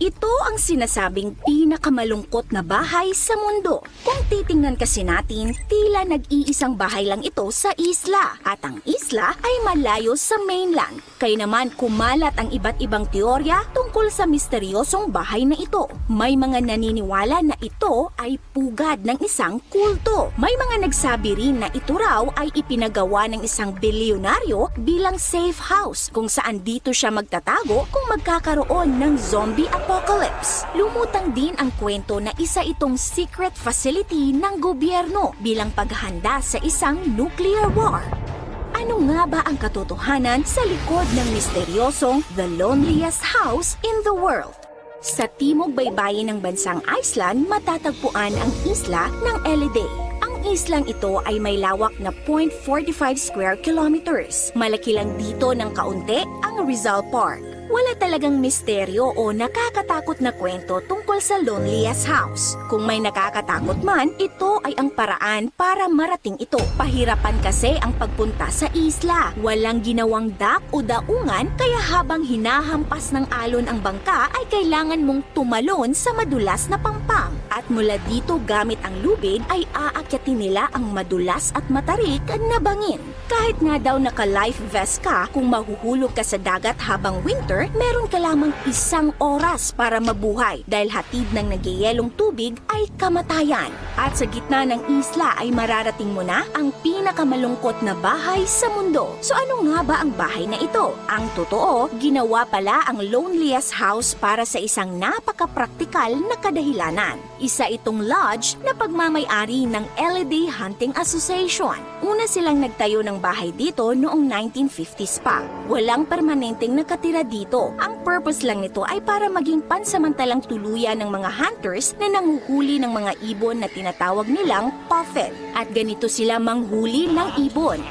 Ito ang sinasabing pinakamalungkot na bahay sa mundo. Kung titingnan kasi natin, tila nag-iisang bahay lang ito sa isla. At ang isla ay malayo sa mainland. Kaya naman kumalat ang iba't ibang teorya tungkol sa misteryosong bahay na ito. May mga naniniwala na ito ay pugad ng isang kulto. May mga nagsabi rin na ito raw ay ipinagawa ng isang bilyonaryo bilang safe house kung saan dito siya magtatago kung magkakaroon ng zombie apocalypse. Lumutang din ang kwento na isa itong secret facility ng gobyerno bilang paghahanda sa isang nuclear war. Ano nga ba ang katotohanan sa likod ng misteryosong The Loneliest House in the World? Sa timog baybayin ng bansang Iceland, matatagpuan ang isla ng Elliday. Ang islang ito ay may lawak na 0.45 square kilometers. Malaki lang dito ng kaunti ang Rizal Park. Wala talagang misteryo o nakakatakot na kwento tungkol sa Loneliest House. Kung may nakakatakot man, ito ay ang paraan para marating ito. Pahirapan kasi ang pagpunta sa isla. Walang ginawang dock o daungan, kaya habang hinahampas ng alon ang bangka ay kailangan mong tumalon sa madulas na pampang. At mula dito gamit ang lubid ay aakyatin nila ang madulas at matarik na bangin. Kahit nga daw naka-life vest ka, kung mahuhulog ka sa dagat habang winter, meron ka lamang 1 oras para mabuhay dahil hatid ng nagyayelong tubig ay kamatayan. At sa gitna ng isla ay mararating mo na ang pinakamalungkot na bahay sa mundo. So ano nga ba ang bahay na ito? Ang totoo, ginawa pala ang Loneliest House para sa isang napaka-praktikal na kadahilanan. Isa itong lodge na pagmamay-ari ng Elliday Hunting Association. Una silang nagtayo ng bahay dito noong 1950s pa. Walang permanenteng nakatira dito. Ang purpose lang nito ay para maging pansamantalang tuluyan ng mga hunters na nanghuhuli ng mga ibon na tinatawag nilang puffin. At ganito sila manghuli ng ibon.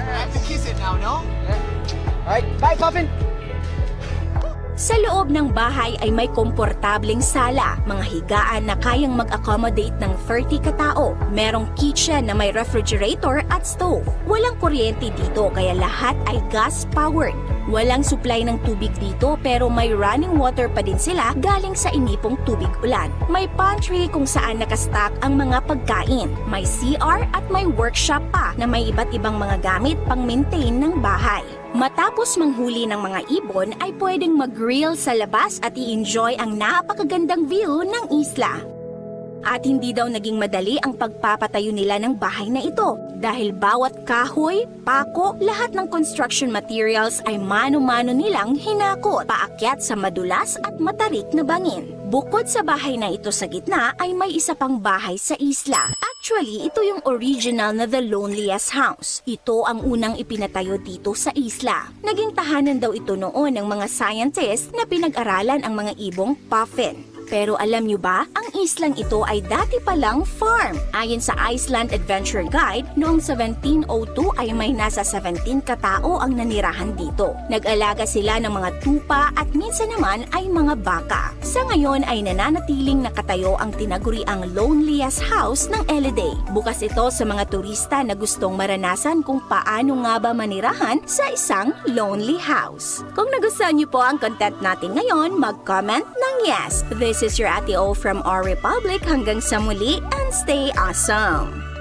I have to kiss it now, no? Alright, bye, Puffin! Sa loob ng bahay ay may komportableng sala, mga higaan na kayang mag-accommodate ng 30 katao. Merong kitchen na may refrigerator at stove. Walang kuryente dito kaya lahat ay gas-powered. Walang supply ng tubig dito pero may running water pa din sila galing sa inipong tubig ulan. May pantry kung saan nakastock ang mga pagkain. May CR at may workshop pa na may iba't ibang mga gamit pang-maintain ng bahay. Matapos manghuli ng mga ibon ay pwedeng mag-grill sa labas at i-enjoy ang napakagandang view ng isla. At hindi daw naging madali ang pagpapatayo nila ng bahay na ito dahil bawat kahoy, pako, lahat ng construction materials ay mano-mano nilang hinakot paakyat sa madulas at matarik na bangin. Bukod sa bahay na ito sa gitna ay may isa pang bahay sa isla. Actually, ito yung original na The Loneliest House. Ito ang unang ipinatayo dito sa isla. Naging tahanan daw ito noon ng mga scientists na pinag-aralan ang mga ibong puffin. Pero alam nyo ba, ang islang ito ay dati palang farm. Ayon sa Iceland Adventure Guide, noong 1702 ay may nasa 17 katao ang nanirahan dito. Nag-alaga sila ng mga tupa at minsan naman ay mga baka. Sa ngayon ay nananatiling nakatayo ang tinaguriang Loneliest House ng Elliday. Bukas ito sa mga turista na gustong maranasan kung paano nga ba manirahan sa isang lonely house. Kung nagustuhan nyo po ang content natin ngayon, mag-comment ng yes. This is your Ate O from our Republic. Hanggang sa muli and stay awesome!